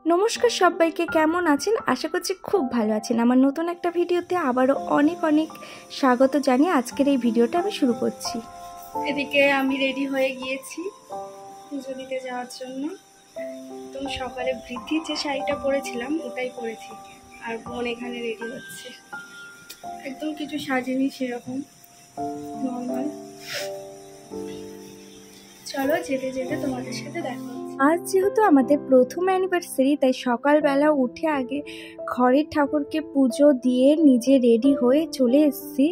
নমস্কার সবাইকে, কেমন আছেন? আশা করছি খুব ভালো আছেন। আমার নতুন একটা ভিডিওতে আবারও অনেক অনেক স্বাগত জানিয়ে আজকের এই ভিডিওটা আমি শুরু করছি। এদিকে আমি রেডি হয়ে গিয়েছি পুজো দিতে যাওয়ার জন্য। একদম সকালে বৃদ্ধির যে শাড়িটা পরেছিলাম ওটাই পরেছি, আর বোন এখানে রেডি হচ্ছে। একদম কিছু সাজেনি, সেরকম নর্মাল। চলো যেতে যেতে তোমাদের সাথে দেখা। আজ যেহেতু আমাদের প্রথম অ্যানিভার্সারি, তাই সকালবেলা উঠে আগে ঘরের ঠাকুরকে পুজো দিয়ে নিজে রেডি হয়ে চলে এসেছি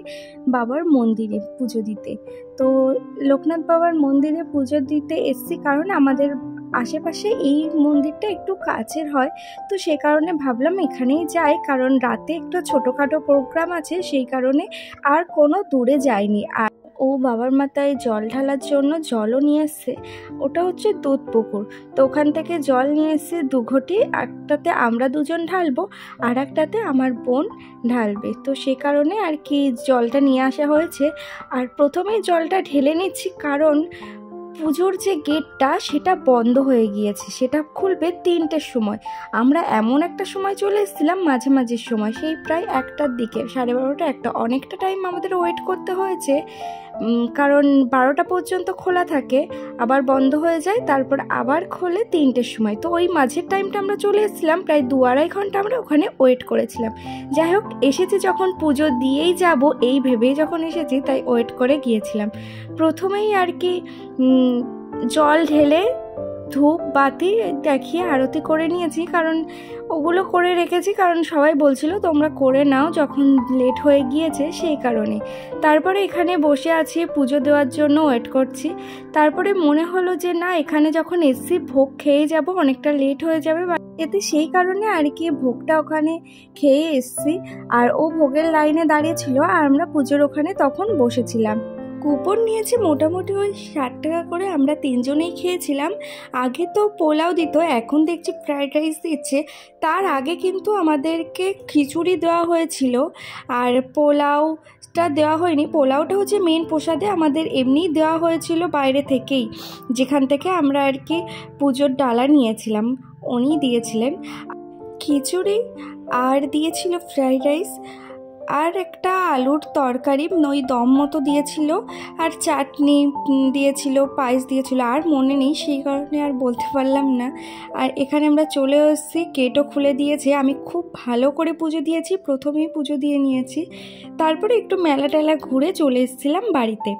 বাবার মন্দিরে পুজো দিতে। তো লোকনাথ বাবার মন্দিরে পুজো দিতে এসেছি কারণ আমাদের আশেপাশে এই মন্দিরটা একটু কাছের হয়, তো সে কারণে ভাবলাম এখানেই যাই, কারণ রাতে একটু ছোটোখাটো প্রোগ্রাম আছে, সেই কারণে আর কোনো দূরে যাইনি। আর ও বাবার মাথায় জল ঢালার জন্য জলও নিয়ে এসছে, ওটা হচ্ছে দুধ পুকুর। তো ওখান থেকে জল নিয়ে এসে 2 ঘটি, একটাতে আমরা দুজন ঢালবো আর একটাতে আমার বোন ঢালবে। তো সে কারণে আর কি জলটা নিয়ে আসা হয়েছে। আর প্রথমেই জলটা ঢেলে নিচ্ছি কারণ পুজোর যে গেটটা সেটা বন্ধ হয়ে গিয়েছে, সেটা খুলবে 3টের সময়। আমরা এমন একটা সময় চলে এসেছিলাম মাঝামাঝির সময়, সেই প্রায় 1টার দিকে, 12:30 1টা, অনেকটা টাইম আমাদের ওয়েট করতে হয়েছে, কারণ 12টা পর্যন্ত খোলা থাকে, আবার বন্ধ হয়ে যায়, তারপর আবার খোলে 3টের সময়। তো ওই মাঝের টাইমটা আমরা চলে এসেছিলাম, প্রায় 2-2.5 ঘন্টা আমরা ওখানে ওয়েট করেছিলাম। যাই হোক, এসেছি যখন পুজো দিয়েই যাব এই ভেবেই যখন এসেছি, তাই ওয়েট করে গিয়েছিলাম। প্রথমেই আর কি জল ঢেলে ধূপ বাতি দেখিয়ে আরতি করে নিয়েছি, কারণ ওগুলো করে রেখেছি, কারণ সবাই বলছিল তোমরা করে নাও যখন লেট হয়ে গিয়েছে, সেই কারণে। তারপরে এখানে বসে আছি পুজো দেওয়ার জন্য ওয়েট করছি। তারপরে মনে হলো যে না, এখানে যখন এসছি ভোগ খেয়ে যাব, অনেকটা লেট হয়ে যাবে এতে, সেই কারণে আর কি ভোগটা ওখানে খেয়ে এসছি। আর ও ভোগের লাইনে দাঁড়িয়েছিল আর আমরা পুজোর ওখানে তখন বসেছিলাম। কুপন নিয়েছে মোটামুটি ওই 60 টাকা করে, আমরা 3জনেই খেয়েছিলাম। আগে তো পোলাও দিত, এখন দেখছি ফ্রাইড রাইস দিচ্ছে। তার আগে কিন্তু আমাদেরকে খিচুড়ি দেওয়া হয়েছিল, আর পোলাওটা দেওয়া হয়নি। পোলাওটা হচ্ছে মেন প্রসাদে, আমাদের এমনিই দেওয়া হয়েছিল বাইরে থেকেই, যেখান থেকে আমরা আর কি পুজোর ডালা নিয়েছিলাম, উনি দিয়েছিলেন খিচুড়ি, আর দিয়েছিল ফ্রাইড রাইস, আর একটা আলুর তরকারি ওই দম মতো দিয়েছিল, আর চাটনি দিয়েছিল, পায়েস দিয়েছিল, আর মনে নেই, সেই কারণে আর বলতে পারলাম না। আর এখানে আমরা চলে এসেছি, গেটও খুলে দিয়েছে। আমি খুব ভালো করে পুজো দিয়েছি, প্রথমেই পুজো দিয়ে নিয়েছি, তারপরে একটু মেলা টেলা ঘুরে চলে এসেছিলাম বাড়িতে।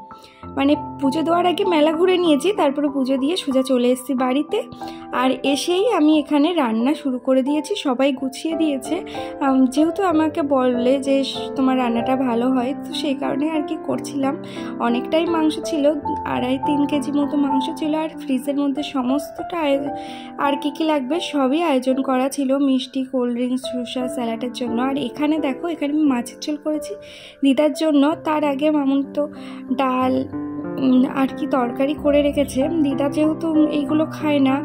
মানে পুজো দেওয়ার আগে মেলা ঘুরে নিয়েছি, তারপরে পুজো দিয়ে সোজা চলে এসেছি বাড়িতে। আর এসেই আমি এখানে রান্না শুরু করে দিয়েছি, সবাই গুছিয়ে দিয়েছে, যেহেতু আমাকে বললে যে তোমার রান্নাটা ভালো হয়, তো সেই কারণে আর কি করছিলাম। অনেকটাই মাংস ছিল, 2.5-3 কেজি মতো মাংস ছিল, আর ফ্রিজের মধ্যে সমস্তটা আর কি লাগবে সবই আয়োজন করা ছিল, মিষ্টি, কোল্ড ড্রিঙ্কস, শসা, স্যালাডের জন্য। আর এখানে দেখো, এখানে আমি মাছের ঝোল করেছি দিদার জন্য। তার আগে মামুন তো ডাল আর কি তরকারি করে রেখেছে। দিদা যেহেতু এইগুলো খায় না,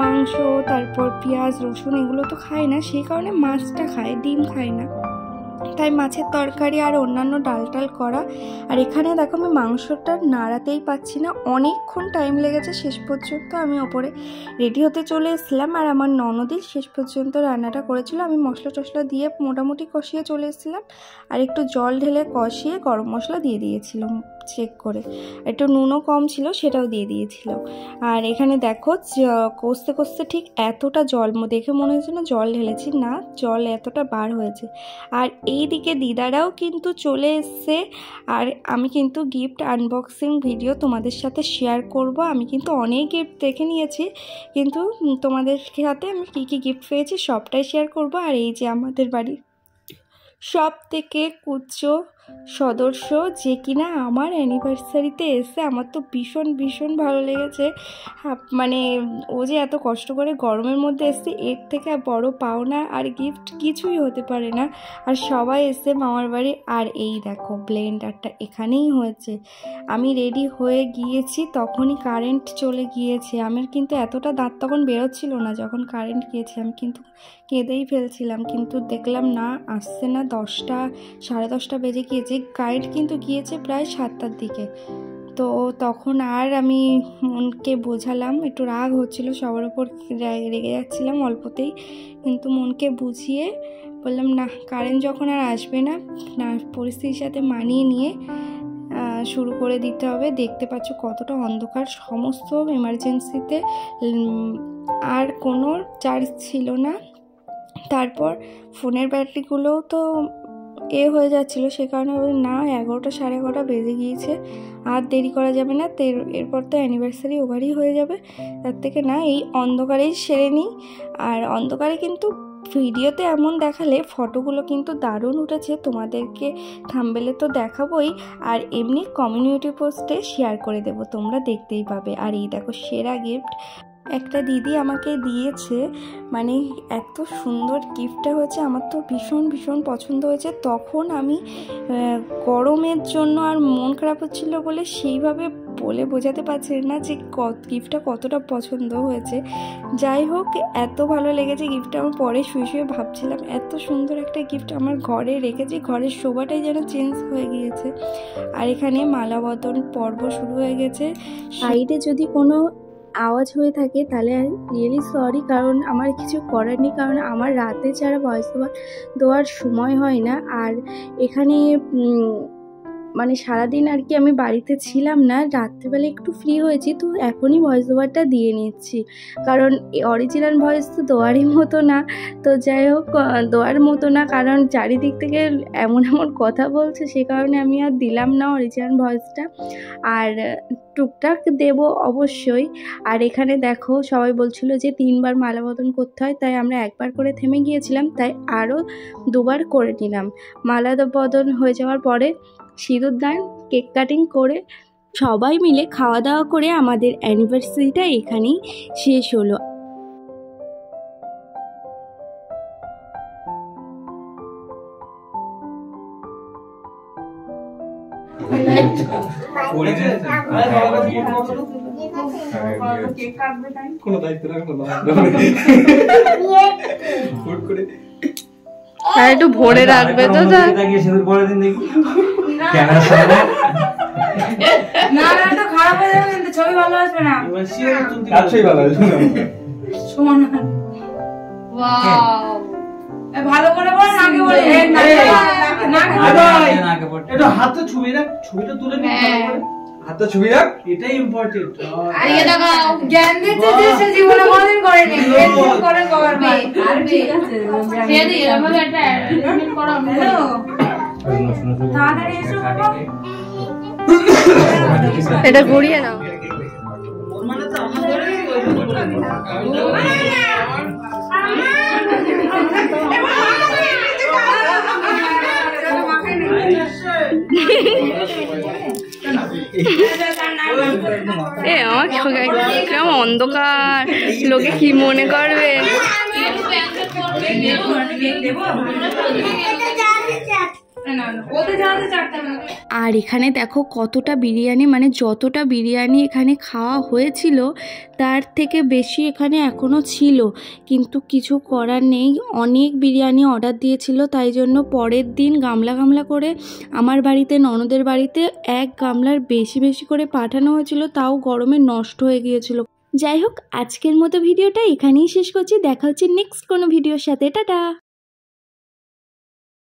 মাংস, তারপর পেঁয়াজ রসুন এগুলো তো খায় না, সেই কারণে মাছটা খায়, ডিম খায় না, তাই মাছের তরকারি আর অন্যান্য ডাল টাল করা। আর এখানে দেখো আমি মাংসটা নাড়াতেই পাচ্ছি না, অনেকক্ষণ টাইম লেগেছে, শেষ পর্যন্ত আমি ওপরে রেডি হতে চলে এসেছিলাম, আর আমার ননদই শেষ পর্যন্ত রান্নাটা করেছিল। আমি মশলা টশলা দিয়ে মোটামুটি কষিয়ে চলে এসেছিলাম, আর একটু জল ঢেলে কষিয়ে গরম মশলা দিয়ে দিয়েছিলাম চেক করে, একটু নুনও কম ছিল সেটাও দিয়ে দিয়েছিল। আর এখানে দেখো কষতে কষতে ঠিক এতটা জল দেখে মনে হচ্ছে না জল ঢেলেছি, না, জল এতটা বার হয়েছে। আর এইদিকে দিদারাও কিন্তু চলে এসছে, আর আমি কিন্তু গিফট আনবক্সিং ভিডিও তোমাদের সাথে শেয়ার করব। আমি কিন্তু অনেক গিফট দেখে নিয়েছি, কিন্তু তোমাদের সাথে আমি কী কী গিফট পেয়েছি সবটাই শেয়ার করব। আর এই যে আমাদের বাড়ির সব থেকে কুচো সদস্য, যে কিনা আমার অ্যানিভার্সারিতে এসে, আমার তো ভীষণ ভীষণ ভালো লেগেছে। মানে ও যে এত কষ্ট করে গরমের মধ্যে এসছে, এর থেকে বড় পাওনা আর গিফট কিছুই হতে পারে না। আর সবাই এসে মামার বাড়ি। আর এই দেখো ব্লেন্ডারটা এখানেই হয়েছে, আমি রেডি হয়ে গিয়েছি তখনই কারেন্ট চলে গিয়েছে। আমার কিন্তু এতটা দাঁত তখন বেরোচ্ছিল না যখন কারেন্ট গিয়েছে, আমি কিন্তু কেঁদেই ফেলছিলাম, কিন্তু দেখলাম না আসছে না, 10টা 10:30 বেজে গিয়েছে, কারেন্ট কিন্তু গিয়েছে প্রায় 7টার দিকে। তো তখন আর আমি মনকে বোঝালাম, একটু রাগ হচ্ছিল, সবার ওপর রেগে যাচ্ছিলাম অল্পতেই, কিন্তু মনকে বুঝিয়ে বললাম না, কারেন্ট যখন আর আসবে না, পরিস্থিতির সাথে মানিয়ে নিয়ে শুরু করে দিতে হবে। দেখতে পাচ্ছ কতটা অন্ধকার, সমস্ত এমার্জেন্সিতে আর কোনো চার্জ ছিল না। তারপর ফোনের ব্যাটারিগুলোও তো হয়ে যাচ্ছিলো, সে কারণে না 11টা 11:30 বেজে গিয়েছে, আর দেরি করা যাবে না, তো এরপর তো অ্যানিভার্সারি ওভারই হয়ে যাবে, তার থেকে না এই অন্ধকারেই সেরে নিই। আর অন্ধকারে কিন্তু ভিডিওতে এমন দেখালে ফটোগুলো কিন্তু দারুণ উঠেছে, তোমাদেরকে থাম্বনেলে তো দেখাবোই, আর এমনি কমিউনিটি পোস্টে শেয়ার করে দেব, তোমরা দেখতেই পাবে। আর এই দেখো সেরা গিফট একটা দিদি আমাকে দিয়েছে, মানে এত সুন্দর গিফটটা হয়েছে, আমার তো ভীষণ ভীষণ পছন্দ হয়েছে। তখন আমি গরমের জন্য আর মন খারাপ হচ্ছিল বলে সেইভাবে বলে বোঝাতে পারছি না যে গিফটটা কতটা পছন্দ হয়েছে। যাই হোক, এত ভালো লেগেছে গিফটটা, আমি পরে শুয়ে শুয়ে ভাবছিলাম এত সুন্দর একটা গিফট আমার ঘরে রেখেছি, ঘরের শোভাটাই যেন চেঞ্জ হয়ে গিয়েছে। আর এখানে মালা বদল পর্ব শুরু হয়ে গেছে। সাইডে যদি কোনো আওয়াজ হয়ে থাকে তাহলে রিয়েলি সরি, কারণ আমার কিছু করার নেই, কারণ আমার রাতে ছাড়া ভয়েস ওভার দেওয়ার সময় হয় না। আর এখানে মানে সারাদিন আর কি আমি বাড়িতে ছিলাম না, রাত্রিবেলা একটু ফ্রি হয়েছি, তো এখনই ভয়েস ওভারটা দিয়ে নিচ্ছি, কারণ অরিজিনাল ভয়েস তো দেওয়ারই মতো না। তো যাই হোক, দেওয়ার মতো না, কারণ চারিদিক থেকে এমন এমন কথা বলছে, সে কারণে আমি আর দিলাম না অরিজিনাল ভয়েসটা, আর টুকটাক দেব অবশ্যই। আর এখানে দেখো সবাই বলছিল যে 3বার মালা বদল করতে হয়, তাই আমরা একবার করে থেমে গিয়েছিলাম, তাই আরও 2বার করে নিলাম। মালা বদল হয়ে যাওয়ার পরে সিঁদুর দান, কেক কাটিং করে সবাই মিলে খাওয়া দাওয়া করে আমাদের অ্যানিভার্সারিটা এখানেই শেষ হলো। একটু ভরে রাখবে তো, খারাপ হয়ে যাবে কিন্তু ছবি ভালো আসবে না, ভালো করে বল, নাকে বলে এটা হাতে ছবি রাখ, ছবিটা তুলে নি, হাতে ছবি রাখ, এটাই ইম্পর্টেন্ট। আর এই দেখো জ্ঞান দিতে যে সে জীবনে কোনদিন করেনি, এরকম করে করবে। আর ঠিক আছে সে দিয়ে আমাকে একটা অ্যাডমিট করো। হ্যালো তাড়াতাড়ি এসো বাবা, এটা ঘুরিয়ে নাও। মানে তো আমাদের কেমন অন্ধকার, লোকে কি মনে করবে। আর এখানে দেখো কতটা বিরিয়ানি, মানে যতটা বিরিয়ানি এখানে খাওয়া হয়েছিল তার থেকে বেশি এখানে এখনও ছিল, কিন্তু কিছু করার নেই, অনেক বিরিয়ানি অর্ডার দিয়েছিল, তাই জন্য পরের দিন গামলা গামলা করে আমার বাড়িতে ননদের বাড়িতে 1 গামলার বেশি বেশি করে পাঠানো হয়েছিল, তাও গরমে নষ্ট হয়ে গিয়েছিল। যাই হোক, আজকের মতো ভিডিওটা এখানেই শেষ করছি, দেখা হচ্ছে নেক্সট কোনো ভিডিওর সাথে, টাটা।